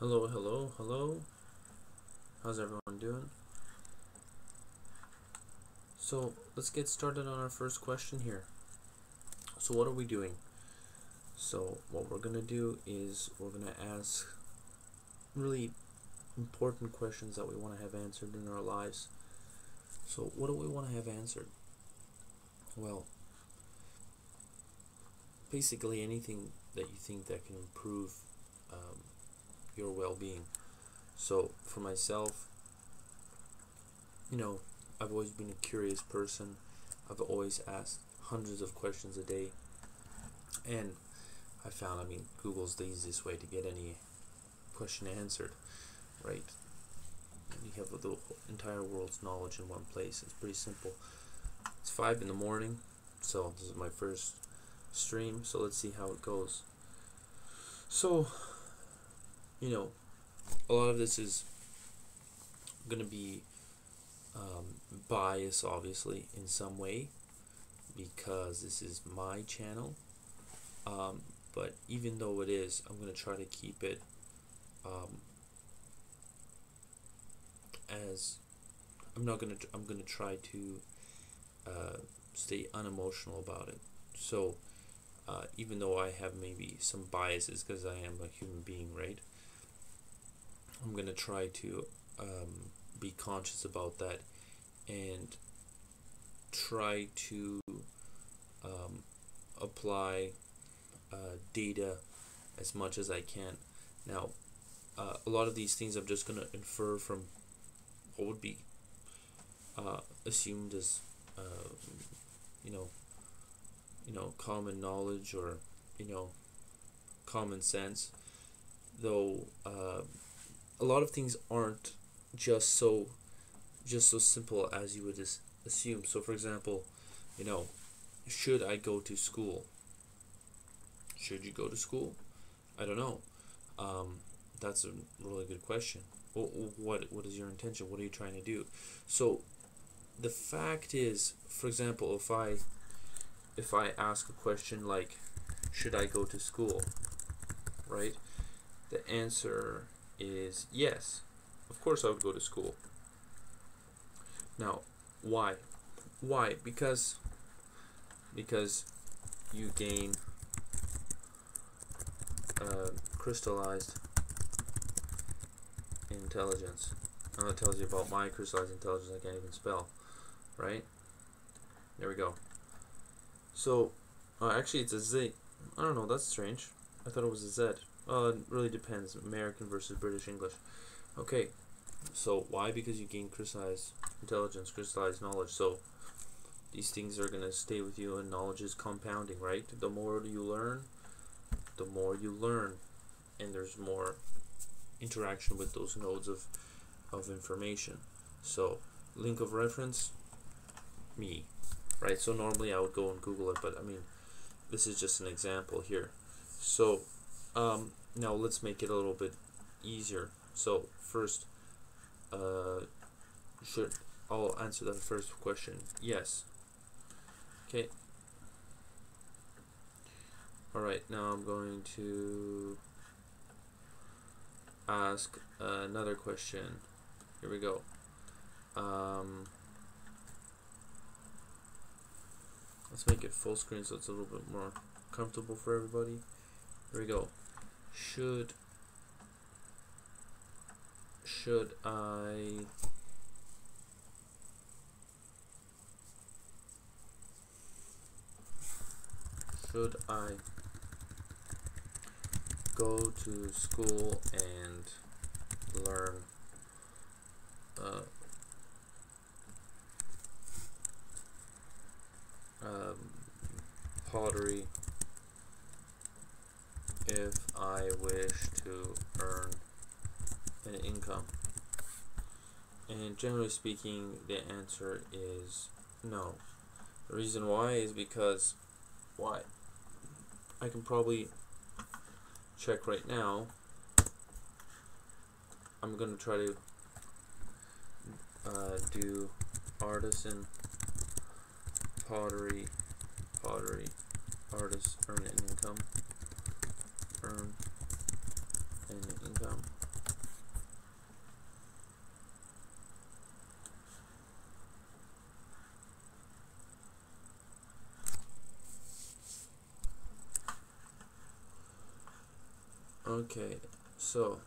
Hello, hello, hello. How's everyone doing? So let's get started on our first question here. So what are we doing? So what we're gonna do is we're gonna ask really important questions that we want to have answered in our lives. So what do we want to have answered? Well, basically anything that you think that can improve your well-being. So for myself, I've always been a curious person. I've always asked hundreds of questions a day, and I found, Google's the easiest way to get any question answered, right? You have the entire world's knowledge in one place. It's pretty simple. It's 5 in the morning, so this is my first stream, so let's see how it goes. So, a lot of this is going to be bias, obviously, in some way, because this is my channel. But even though it is, I'm going to try to keep it as I'm going to try to stay unemotional about it. So even though I have maybe some biases because I am a human being, right? I'm going to try to be conscious about that and try to apply data as much as I can. Now, a lot of these things I'm just going to infer from what would be assumed as common knowledge or common sense, though a lot of things aren't just so simple as you would assume. So for example, should I go to school? Should you go to school? I don't know. That's a really good question. What is your intention? What are you trying to do? So the fact is, for example, if I ask a question like, should I go to school? Right? The answer is yes. Of course I would go to school. Now, why? Why? Because you gain crystallized intelligence. Now it tells you about my crystallized intelligence. I can't even spell. Right? There we go. So, actually it's a Z. I don't know, that's strange. I thought it was a Z. It really depends. American versus British English. Okay, so why? Because you gain crystallized intelligence, crystallized knowledge. So these things are going to stay with you, and knowledge is compounding, right? The more you learn, and there's more interaction with those nodes of information. So link of reference, me, right? So normally I would go and Google it, but this is just an example here. So now let's make it a little bit easier. So first, I'll answer the first question. Yes. Okay. Alright, now I'm going to ask another question. Here we go. Let's make it full screen so it's a little bit more comfortable for everybody. Here we go. Should I go to school and learn pottery if I wish to earn an income? And generally speaking, the answer is no. The reason why is because why? I can probably check right now. I'm going to try to do artisan pottery, artist, earn an income. Okay, so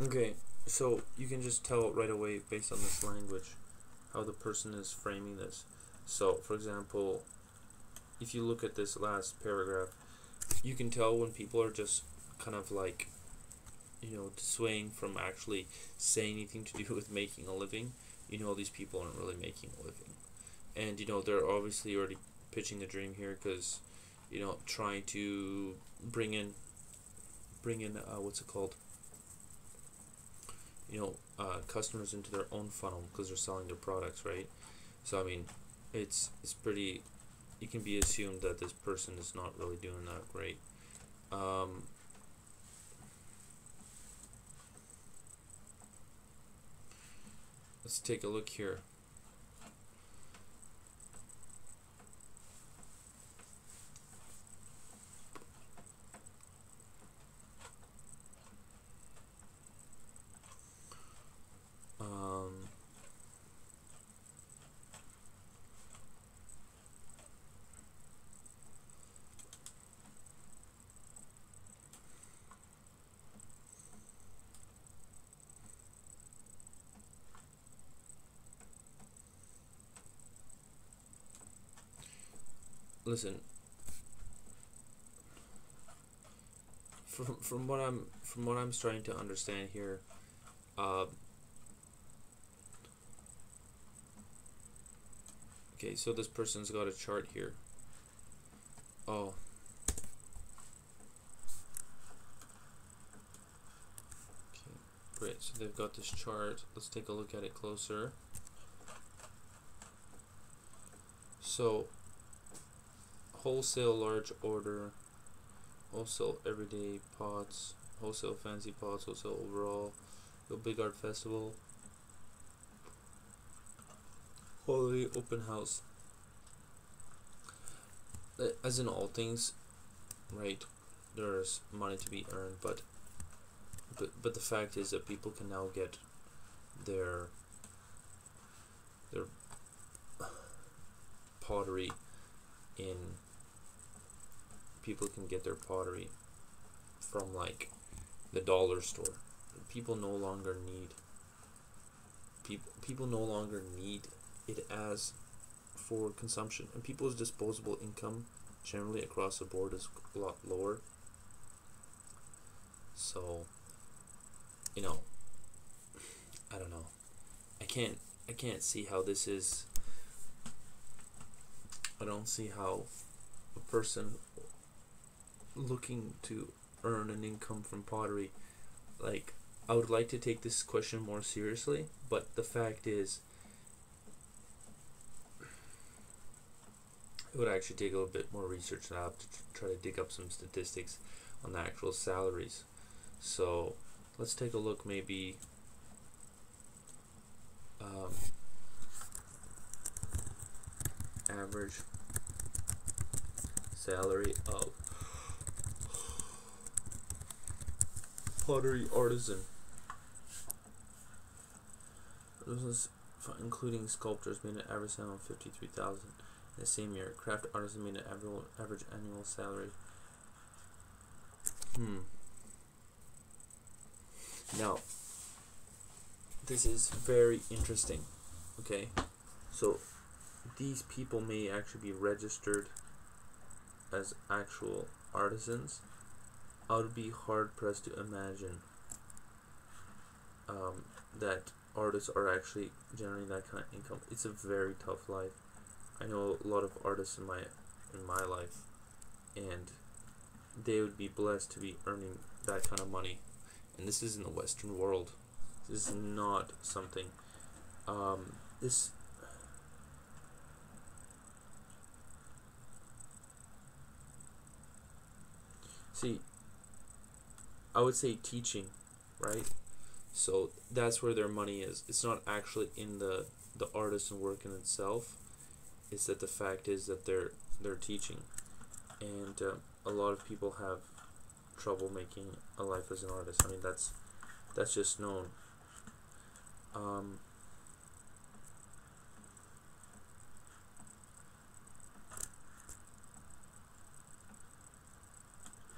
okay, so you can just tell right away based on this language how the person is framing this. So, for example, if you look at this last paragraph, you can tell when people are just kind of like, swaying from actually saying anything to do with making a living. These people aren't really making a living. And, they're obviously already pitching the dream here because, trying to bring in what's it called? Customers into their own funnel because they're selling their products, right? So I mean, it's pretty. It can be assumed that this person is not really doing that great. Um, let's take a look here. Um, listen, from what I'm trying to understand here, uh, okay, so this person's got a chart here. Oh, okay, great. So they've got this chart. Let's take a look at it closer. So, wholesale large order, wholesale everyday pots, wholesale fancy pots, wholesale overall, the big art festival, holiday open house. As in all things, right? There's money to be earned, but the fact is that people can now get their their pottery in. People can get their pottery from like the dollar store. People no longer need people no longer need it as for consumption, and people's disposable income generally across the board is a lot lower. So, you know, I don't know. I can't see how this is. I don't see how a person looking to earn an income from pottery, like, I would like to take this question more seriously, but the fact is it would actually take a little bit more research, and I have to try to dig up some statistics on the actual salaries. So let's take a look, maybe average salary of pottery artisan. This is including sculptors made an average salary of 53,000 in the same year. Craft artisan made an average annual salary. Now, this is very interesting. Okay, so these people may actually be registered as actual artisans. I would be hard pressed to imagine that artists are actually generating that kind of income. It's a very tough life. I know a lot of artists in my life, and they would be blessed to be earning that kind of money. And this is in the Western world. This is not something. This. See, I would say teaching, right? So that's where their money is. It's not actually in the artist and work in itself. It's that the fact is that they're teaching, and a lot of people have trouble making a life as an artist. I mean, that's just known. Um,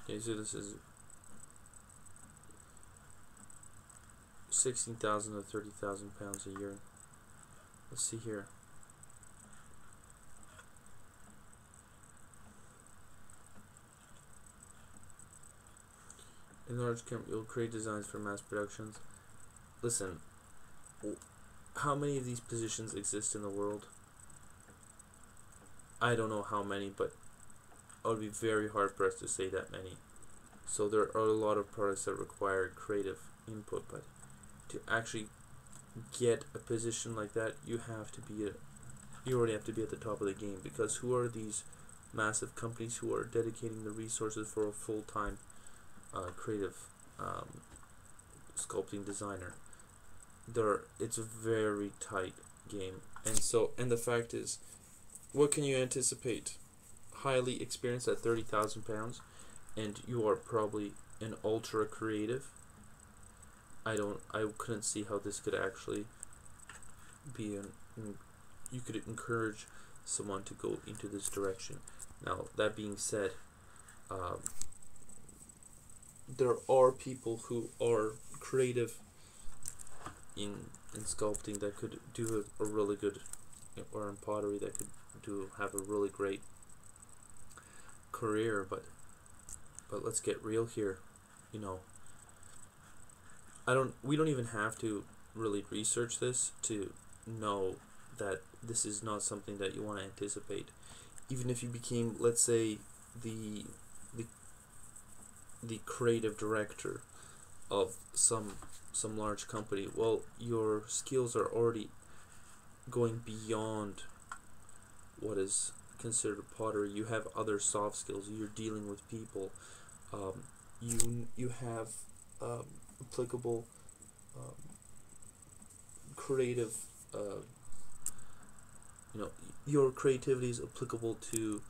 okay, so this is 16,000 to 30,000 pounds a year. Let's see here. In large company, you'll create designs for mass productions. Listen, how many of these positions exist in the world? I don't know how many, but it would be very hard for us to say that many. So there are a lot of products that require creative input, but to actually get a position like that, you already have to be at the top of the game, because who are these massive companies who are dedicating the resources for a full-time creative sculpting designer? It's a very tight game, and the fact is, what can you anticipate? Highly experienced at 30,000 pounds, and you are probably an ultra creative. I couldn't see how this could actually be you could encourage someone to go into this direction. Now, that being said, there are people who are creative in sculpting that could do a really good, or in pottery that could have a really great career, but let's get real here. You know, we don't even have to really research this to know that this is not something that you want to anticipate. Even if you became, let's say, the creative director of some large company, well, your skills are already going beyond what is considered pottery. You have other soft skills. You're dealing with people. You have applicable creative. Your creativity is applicable to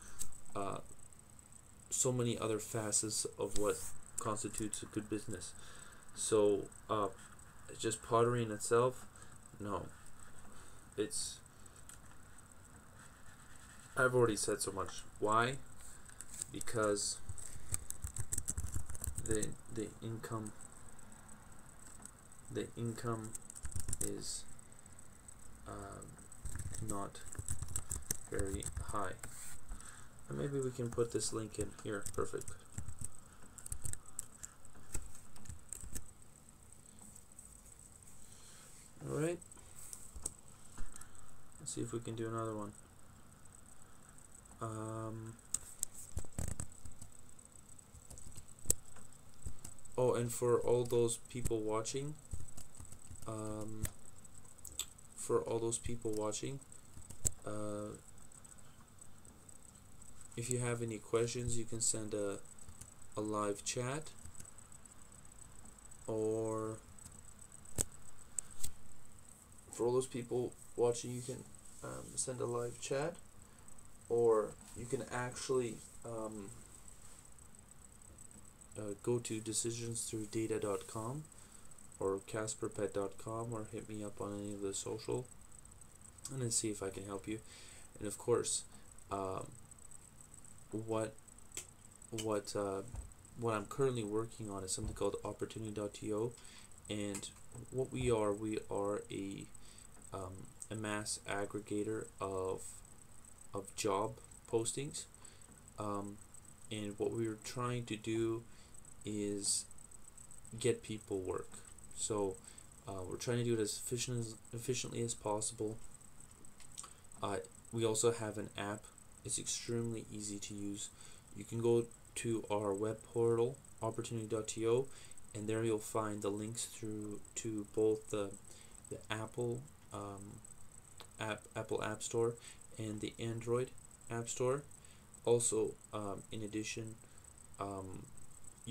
so many other facets of what constitutes a good business. So just pottery in itself, no. I've already said so much. Why? Because the income is not very high. And maybe we can put this link in here. Perfect. Alright. Let's see if we can do another one. Oh, and for all those people watching, if you have any questions, you can send a live chat, or for all those people watching, you can send a live chat, or you can actually go to decisionsthroughdata.com or casperpet.com, or hit me up on any of the social, and then see if I can help you. And of course, what I'm currently working on is something called opportunity.to, and what we are a mass aggregator of job postings, and what we're trying to do is get people work. So we're trying to do it as efficiently as possible. We also have an app. It's extremely easy to use. You can go to our web portal, opportunity.to, and there you'll find the links to both the Apple Apple App Store and the Android App Store. Also, in addition,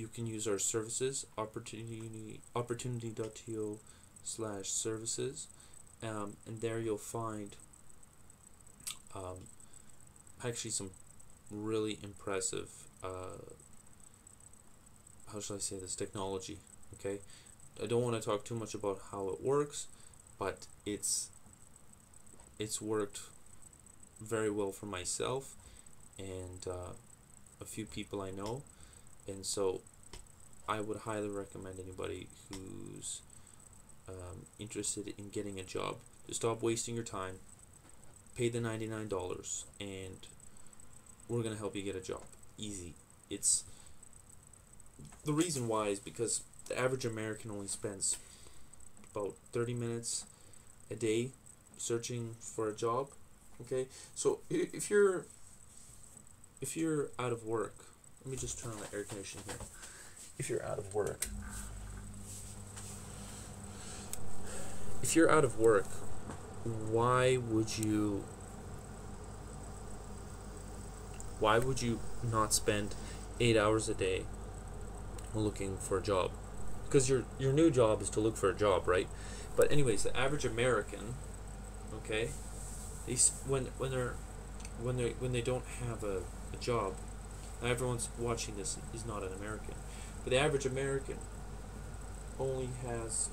you can use our services, opportunity.to/services, and there you'll find actually some really impressive how shall I say this, technology. Okay, I don't want to talk too much about how it works, but it's worked very well for myself and a few people I know, and so I would highly recommend anybody who's interested in getting a job to stop wasting your time, pay the $99, and we're gonna help you get a job. Easy. It's the reason why is because the average American only spends about 30 minutes a day searching for a job. Okay, so if you're out of work, let me just turn on the air conditioning here. If you're out of work, why would you not spend 8 hours a day looking for a job? Because your new job is to look for a job, right? But anyways, the average American, okay, when they don't have a job, now everyone's watching this is not an American, but the average American only has,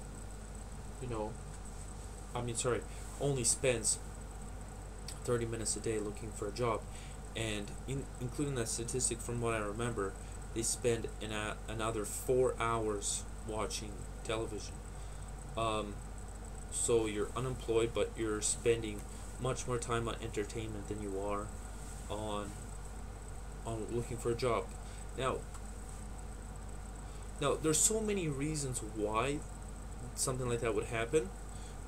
only spends 30 minutes a day looking for a job, and including that statistic, from what I remember, they spend another 4 hours watching television. So you're unemployed, but you're spending much more time on entertainment than you are on looking for a job. Now there's so many reasons why something like that would happen,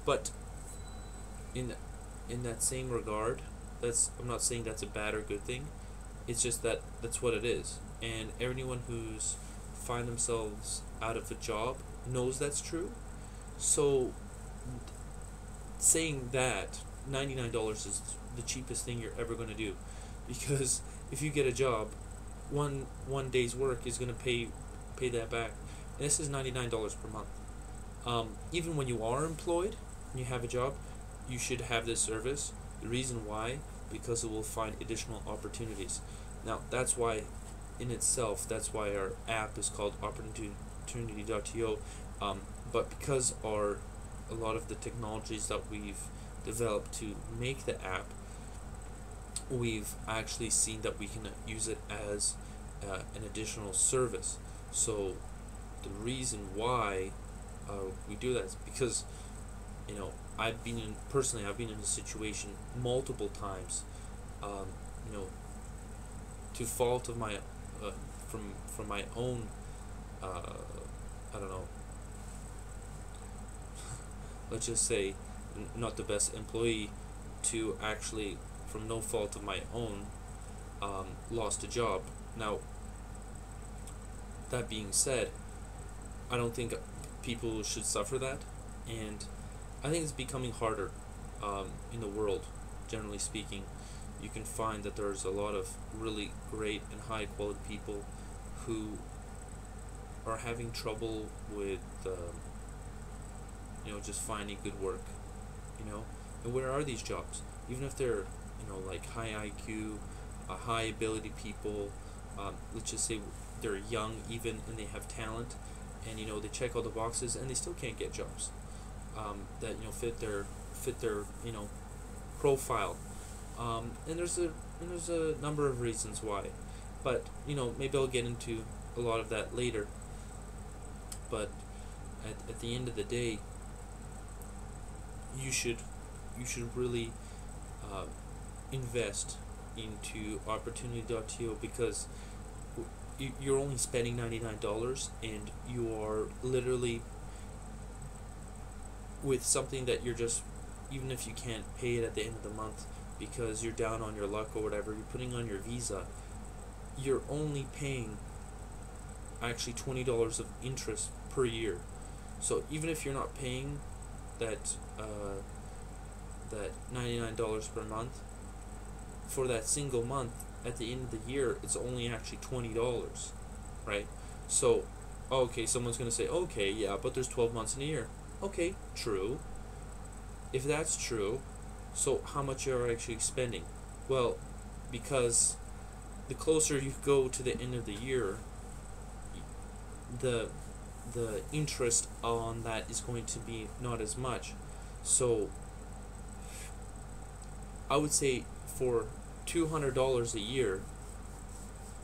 but in that same regard, I'm not saying that's a bad or good thing. It's just that that's what it is, and everyone who's find themselves out of a job knows that's true. So saying that $99 is the cheapest thing you're ever going to do, because if you get a job, one day's work is going to pay that back, and this is $99 per month. Even when you are employed and you have a job, you should have this service. The reason why, because it will find additional opportunities. Now that's why that's why our app is called opportunity.to, but because a lot of the technologies that we've developed to make the app, we've actually seen that we can use it as an additional service. So the reason why we do that is because I've been in a situation multiple times, to fault of my from my own I don't know, let's just say not the best employee, to actually from no fault of my own lost a job. Now that being said, I don't think people should suffer that, and I think it's becoming harder in the world, generally speaking. You can find that there's a lot of really great and high quality people who are having trouble with just finding good work, and where are these jobs? Even if they're like high IQ, high ability people, let's just say they're young even, and they have talent, and they check all the boxes, and they still can't get jobs that fit their profile. And there's a number of reasons why, but maybe I'll get into a lot of that later. But at the end of the day, you should really invest into opportunity.to, because you're only spending $99, and you are literally with something that you're just, even if you can't pay it at the end of the month because you're down on your luck or whatever, you're putting on your Visa, you're only paying actually $20 of interest per year. So even if you're not paying that $99 per month for that single month, at the end of the year it's only actually $20, right? So, okay, someone's gonna say, okay, yeah, but there's 12 months in a year. Okay, true. If that's true, so how much you're actually spending? Well, because the closer you go to the end of the year, the the interest on that is going to be not as much. So I would say for $200 a year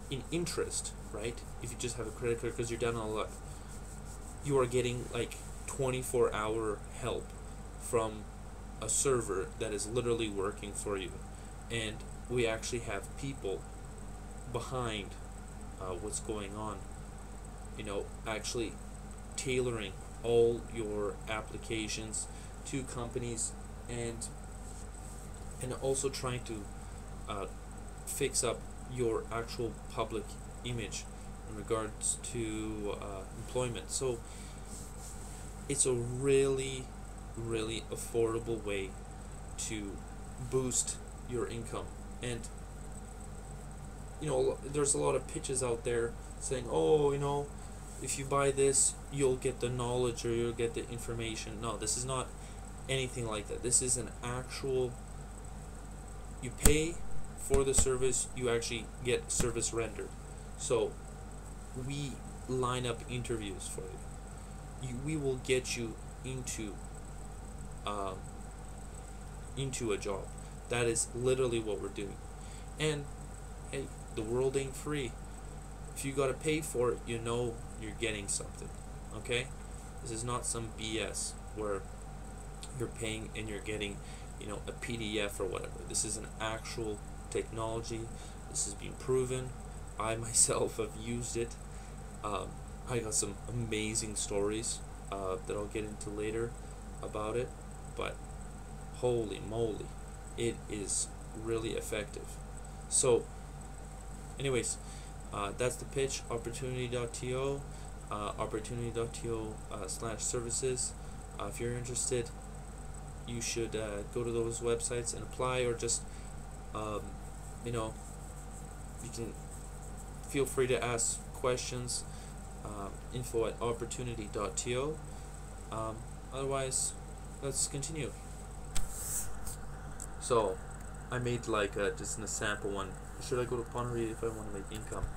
in interest, right? If you just have a credit card because you're down on a lot, you are getting like 24-hour help from a server that is literally working for you. And we actually have people behind what's going on, actually tailoring all your applications to companies, and also trying to fix up your actual public image in regards to employment. So it's a really, really affordable way to boost your income. And there's a lot of pitches out there saying, oh, if you buy this, you'll get the knowledge or you'll get the information. No, this is not anything like that. This is an actual, you pay for the service, you actually get service rendered. So we line up interviews for you. We will get you into a job. That is literally what we're doing. And hey, the world ain't free. If you gotta pay for it, you're getting something. Okay? This is not some BS where you're paying and you're getting, a PDF or whatever. This is an actual technology. This has been proven. I myself have used it. I got some amazing stories that I'll get into later about it, but holy moly, it is really effective. So anyways, that's the pitch. Opportunity.to, opportunity.to/services. If you're interested, you should go to those websites and apply, or just you can feel free to ask questions. info@opportunity.to. Otherwise, let's continue. So I made like just a sample one. Should I go to Pondary if I want to make income?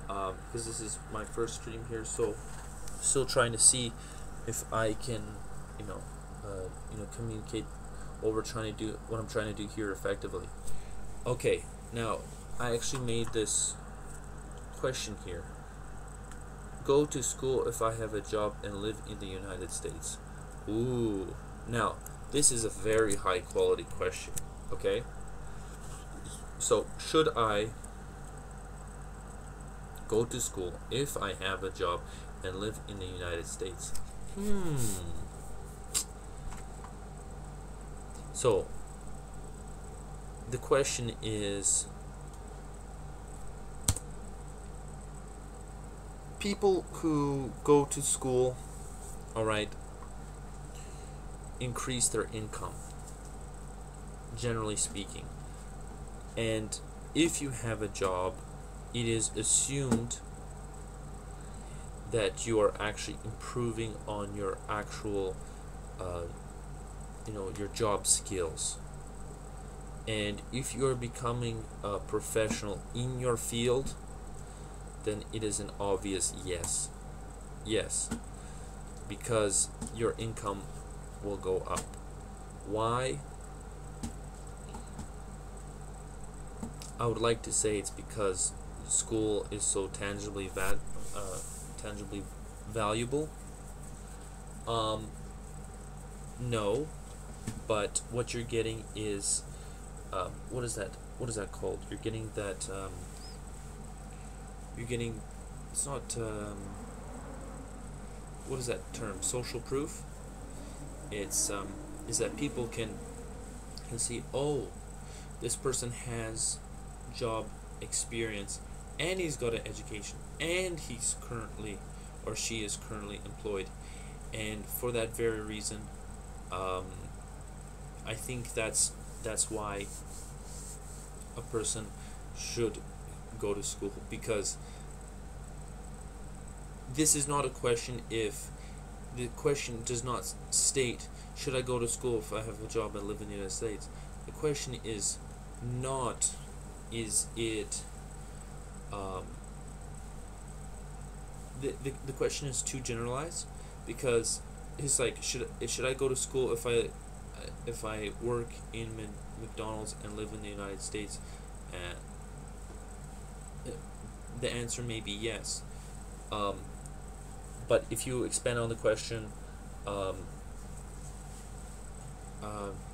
Because this is my first stream here, so still trying to see if I can, communicate what I'm trying to do here effectively. Okay, now I actually made this question here. Go to school if I have a job and live in the United States. Ooh, now this is a very high quality question. Okay, so should I go to school if I have a job and live in the United States? So the question is, people who go to school, alright, increase their income, generally speaking. And if you have a job, it is assumed that you are actually improving on your actual your job skills. And if you are becoming a professional in your field, then it is an obvious yes, because your income will go up. Why? I would like to say it's because school is so tangibly valuable. No, but what you're getting is what is that called? You're getting that it's not what is that term? Social proof. It's is that people can see, oh, this person has job experience and he's got an education and he's currently, or she is currently employed. And for that very reason, I think that's why a person should go to school, because this is not a question if the question does not state, should I go to school if I have a job and live in the United States? The question is not, is it, um, the question is too generalized, because it's like, should I go to school if I work in McDonald's and live in the United States? And the answer may be yes. But if you expand on the question, um,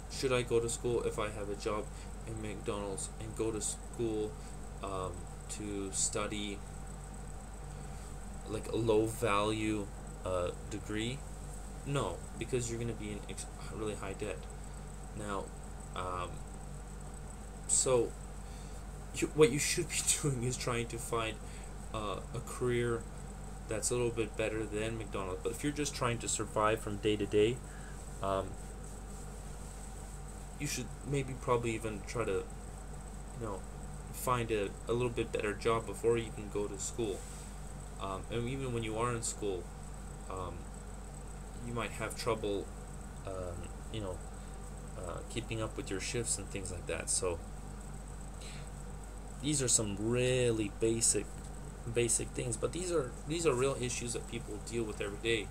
should I go to school if I have a job in McDonald's and go to school to study like a low value degree? No, because you're going to be in really high debt. Now, so what you should be doing is trying to find a career that's a little bit better than McDonald's. But if you're just trying to survive from day to day, you should maybe probably even try to, find a little bit better job before you can go to school. And even when you are in school, you might have trouble, keeping up with your shifts and things like that. So these are some really basic things, but these are real issues that people deal with every day.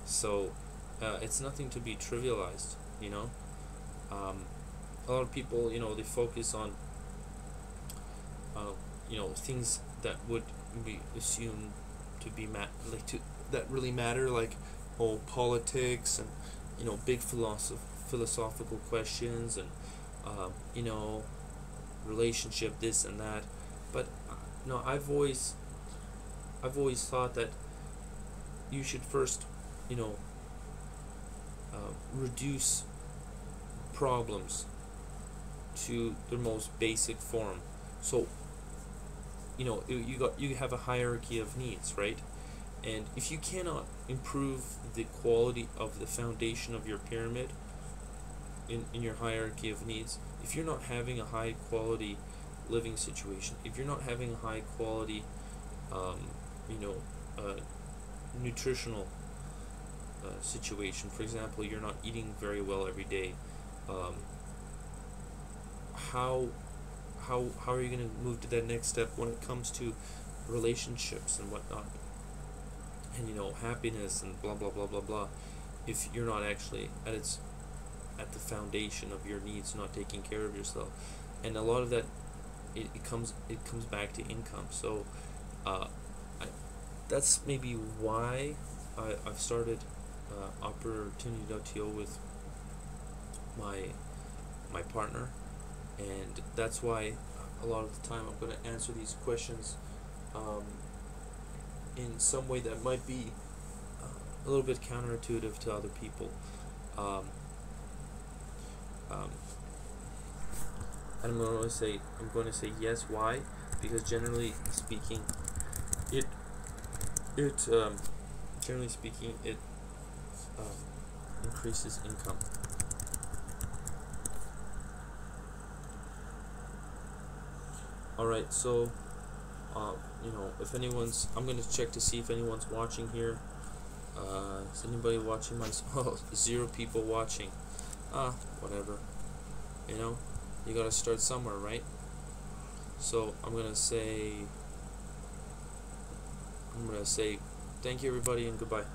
So it's nothing to be trivialized. A lot of people, they focus on things that would be assumed to be that really matter, like politics and big philosophical questions and relationship, this and that. But no, I've always thought that you should first reduce problems to their most basic form. So you have a hierarchy of needs, right? And if you cannot improve the quality of the foundation of your pyramid in your hierarchy of needs, if you're not having a high quality living situation, if you're not having a high quality nutritional situation, for example, you're not eating very well every day, how are you going to move to that next step when it comes to relationships and whatnot, and happiness and blah blah blah blah blah, if you're not actually at the foundation of your needs, not taking care of yourself? And a lot of that, it comes back to income. So that's maybe why I've started Opportunity.to with my partner, and that's why a lot of the time I'm going to answer these questions in some way that might be a little bit counterintuitive to other people. And I'm going to say yes. Why? Because generally speaking, it increases income. Alright, so if anyone's, I'm gonna check to see if anyone's watching here. Is anybody watching my? Oh, 0 people watching. Whatever. You gotta start somewhere, right? So I'm gonna say thank you, everybody, and goodbye.